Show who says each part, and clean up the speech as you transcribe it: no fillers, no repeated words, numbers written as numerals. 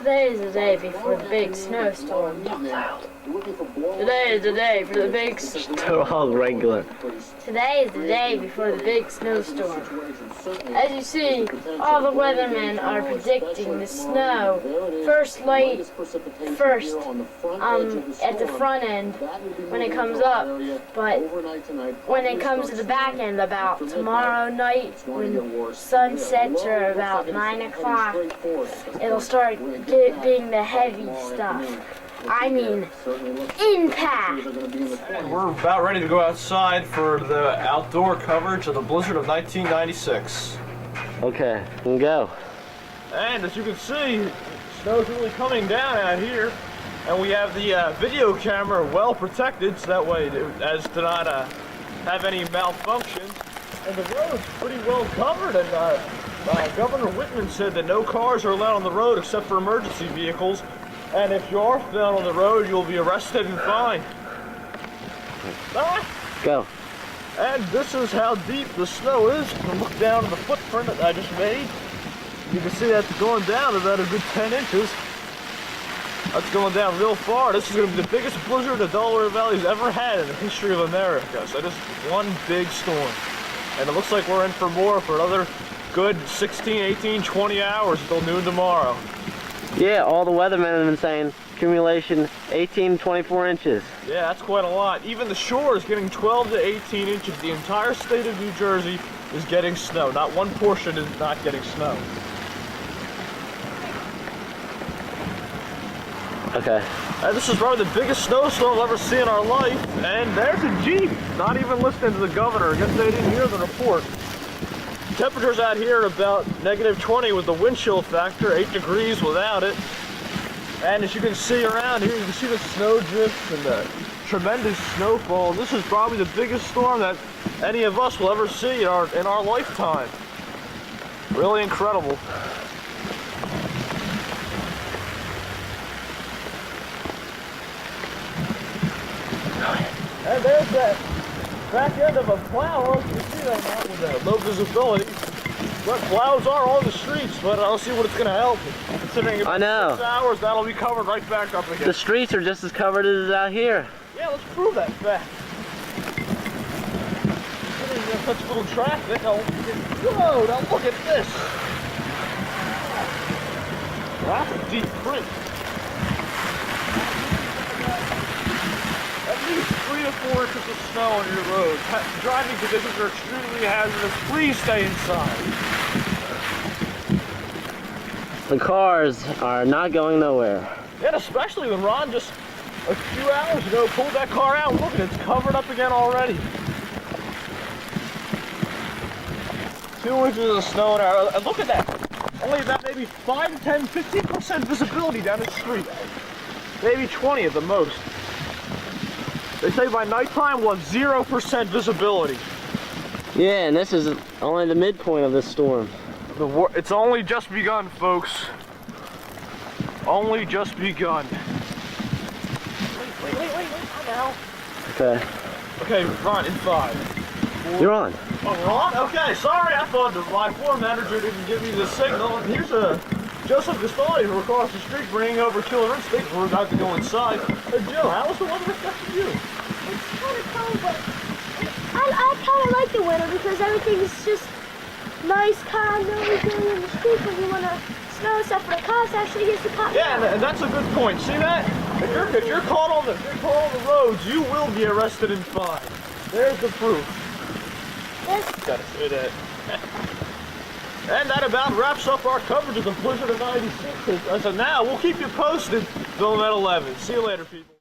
Speaker 1: Today is the day before the big snowstorm. Today is the day for the big
Speaker 2: They're all regular.
Speaker 1: Today is the day before the big snowstorm. As you see, all the weathermen are predicting the snow first at the front end when it comes up, but when it comes to the back end about tomorrow night when sun sets or about 9 o'clock, it'll start being the heavy stuff. I mean, impact!
Speaker 3: We're about ready to go outside for the outdoor coverage of the blizzard of 1996.
Speaker 2: Okay, we can go.
Speaker 3: And as you can see, snow's really coming down out here. And we have the video camera well protected, so that way as to not have any malfunction. And the road's pretty well covered, and Governor Whitman said that no cars are allowed on the road except for emergency vehicles. And if you are found on the road, you'll be arrested and fined.
Speaker 2: Go.
Speaker 3: And this is how deep the snow is. You can look down at the footprint that I just made. You can see that's going down about a good 10 inches. That's going down real far. This is going to be the biggest blizzard the Delaware Valley's ever had in the history of America. So this is one big storm. And it looks like we're in for more for another good 16, 18, 20 hours until noon tomorrow.
Speaker 2: Yeah, all the weathermen have been saying accumulation 18 to 24 inches.
Speaker 3: Yeah, that's quite a lot. Even the shore is getting 12 to 18 inches. The entire state of New Jersey is getting snow. Not one portion is not getting snow.
Speaker 2: Okay.
Speaker 3: And this is probably the biggest snowstorm we'll ever see in our life. And there's a Jeep, not even listening to the governor. I guess they didn't hear the report. Temperatures out here are about -20 with the wind chill factor, 8 degrees without it. And as you can see around here, you can see the snow drifts and the tremendous snowfall. This is probably the biggest storm that any of us will ever see in our lifetime. Really incredible. And there's that back end of a plow. You can see that now with low visibility. But plows are on the streets, but I don't see what it's going to help. Considering about 6 hours, that'll be covered right back up again.
Speaker 2: The streets are just as covered as out here.
Speaker 3: Yeah, let's prove that fact. There's such little traffic. Whoa, now look at this. That's a deep print. At least 3 to 4 inches of snow on your road. Driving conditions are extremely hazardous. Please stay inside.
Speaker 2: The cars are not going nowhere.
Speaker 3: And especially when Ron just a few hours ago pulled that car out. Look at it, it's covered up again already. 2 inches of snow in our, and look at that. Only about maybe 5 to 10, 15% visibility down the street. Maybe 20 at the most. They say by nighttime we'll have 0% visibility.
Speaker 2: Yeah, and this is only the midpoint of this storm.
Speaker 3: It's only just begun, folks. Only just begun. Wait, now.
Speaker 2: Okay.
Speaker 3: Okay, Ron, in 5. 4.
Speaker 2: You're on.
Speaker 3: Oh, we're on? Okay, sorry, I thought my floor manager didn't give me the signal. And here's Joseph Gastoni from across the street bringing over Killer Instinct. We're about to go inside. Joe, how was the weather affecting you?
Speaker 4: It's kind of cold, but I kind of like the winter because everything's just nice, calm, everything in the street when you want to snow stuff, but the cops actually gets the cop.
Speaker 3: Yeah, and that's a good point. See that? If you're caught on the roads, you will be arrested and fined. There's the proof.
Speaker 4: Yes.
Speaker 3: Gotta say that. And that about wraps up our coverage of the blizzard of '96. So now we'll keep you posted till at 11. See you later, people.